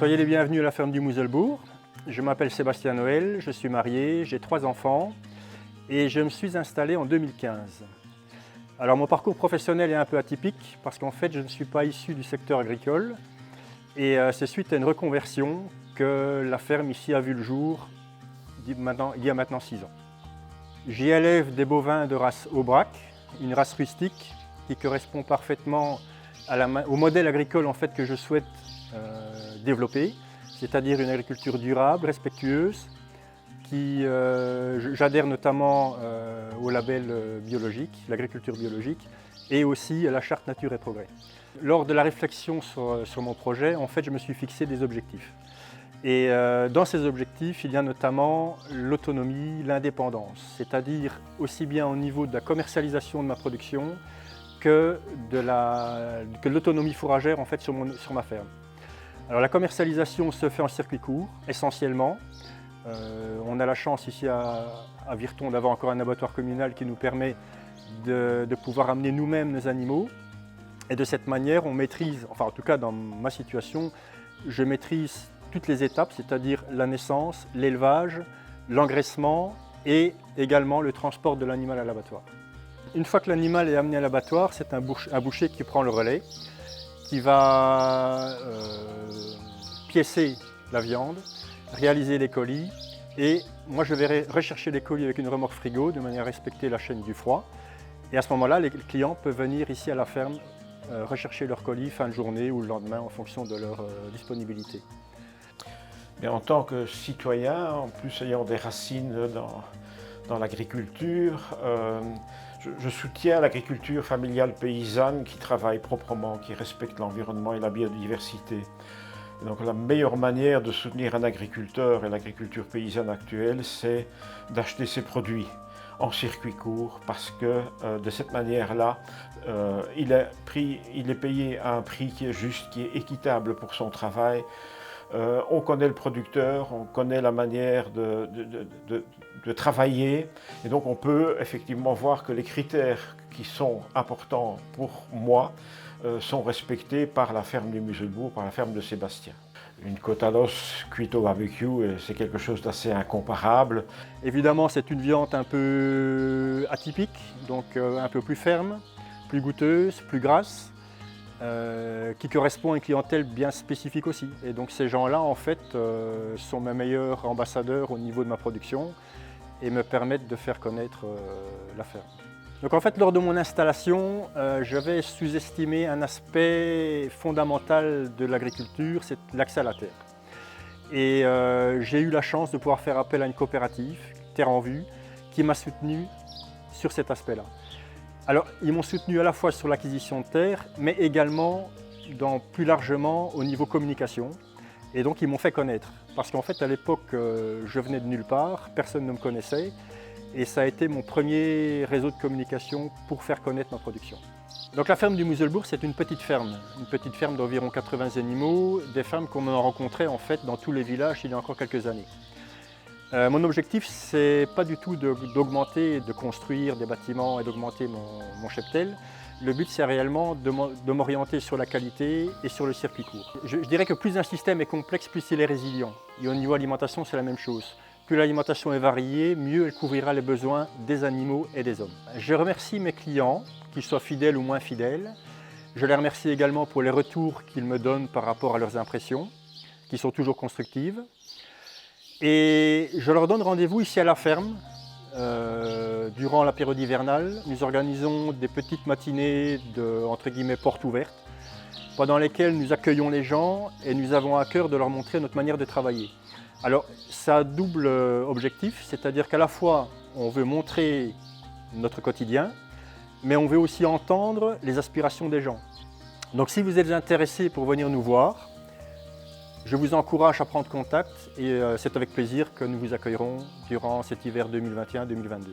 Soyez les bienvenus à la ferme du Mouselbourg. Je m'appelle Sébastien Noël, je suis marié, j'ai 3 enfants et je me suis installé en 2015. Alors mon parcours professionnel est un peu atypique parce qu'en fait je ne suis pas issu du secteur agricole et c'est suite à une reconversion que la ferme ici a vu le jour il y a maintenant 6 ans. J'y élève des bovins de race Aubrac, une race rustique qui correspond parfaitement au modèle agricole en fait, que je souhaite développer, c'est-à-dire une agriculture durable, respectueuse, j'adhère notamment au label biologique, l'agriculture biologique, et aussi à la charte Nature et Progrès. Lors de la réflexion sur mon projet, en fait, je me suis fixé des objectifs. Et dans ces objectifs, il y a notamment l'autonomie, l'indépendance, c'est-à-dire aussi bien au niveau de la commercialisation de ma production que de l'autonomie fourragère en fait, sur ma ferme. Alors, la commercialisation se fait en circuit court, essentiellement. On a la chance ici à Virton d'avoir encore un abattoir communal qui nous permet de pouvoir amener nous-mêmes nos animaux. Et de cette manière, on maîtrise, enfin en tout cas dans ma situation, je maîtrise toutes les étapes, c'est-à-dire la naissance, l'élevage, l'engraissement et également le transport de l'animal à l'abattoir. Une fois que l'animal est amené à l'abattoir, c'est un boucher qui prend le relais, qui va piécer la viande, réaliser les colis et moi je vais rechercher les colis avec une remorque frigo de manière à respecter la chaîne du froid. Et à ce moment-là, les clients peuvent venir ici à la ferme rechercher leurs colis fin de journée ou le lendemain en fonction de leur disponibilité. Mais en tant que citoyen, en plus ayant des racines dans l'agriculture, je soutiens l'agriculture familiale paysanne qui travaille proprement, qui respecte l'environnement et la biodiversité. Et donc la meilleure manière de soutenir un agriculteur et l'agriculture paysanne actuelle, c'est d'acheter ses produits en circuit court parce que de cette manière-là, il est payé à un prix qui est juste, qui est équitable pour son travail. On connaît le producteur, on connaît la manière de travailler et donc on peut effectivement voir que les critères qui sont importants pour moi sont respectés par la ferme du Mouselbourg, par la ferme de Sébastien. Une côte à l'os cuite au barbecue, c'est quelque chose d'assez incomparable. Évidemment, c'est une viande un peu atypique, donc un peu plus ferme, plus goûteuse, plus grasse. Qui correspond à une clientèle bien spécifique aussi. Et donc ces gens-là, en fait, sont mes meilleurs ambassadeurs au niveau de ma production et me permettent de faire connaître la ferme. Donc en fait, lors de mon installation, j'avais sous-estimé un aspect fondamental de l'agriculture, c'est l'accès à la terre. Et j'ai eu la chance de pouvoir faire appel à une coopérative, Terre en Vue, qui m'a soutenu sur cet aspect-là. Alors, ils m'ont soutenu à la fois sur l'acquisition de terre, mais également plus largement au niveau communication. Et donc, ils m'ont fait connaître. Parce qu'en fait, à l'époque, je venais de nulle part, personne ne me connaissait. Et ça a été mon premier réseau de communication pour faire connaître ma production. Donc, la ferme du Mouselbourg, c'est une petite ferme d'environ 80 animaux, des fermes qu'on a rencontrées en fait dans tous les villages il y a encore quelques années. Mon objectif, c'est pas du tout d'augmenter, de construire des bâtiments et d'augmenter mon cheptel. Le but, c'est réellement de m'orienter sur la qualité et sur le circuit court. Je dirais que plus un système est complexe, plus il est résilient. Et au niveau alimentation, c'est la même chose. Plus l'alimentation est variée, mieux elle couvrira les besoins des animaux et des hommes. Je remercie mes clients, qu'ils soient fidèles ou moins fidèles. Je les remercie également pour les retours qu'ils me donnent par rapport à leurs impressions, qui sont toujours constructives. Et je leur donne rendez-vous ici à la ferme durant la période hivernale. Nous organisons des petites matinées de, entre guillemets, portes ouvertes, pendant lesquelles nous accueillons les gens et nous avons à cœur de leur montrer notre manière de travailler. Alors, ça a double objectif, c'est-à-dire qu'à la fois, on veut montrer notre quotidien, mais on veut aussi entendre les aspirations des gens. Donc, si vous êtes intéressés pour venir nous voir, je vous encourage à prendre contact et c'est avec plaisir que nous vous accueillerons durant cet hiver 2021-2022.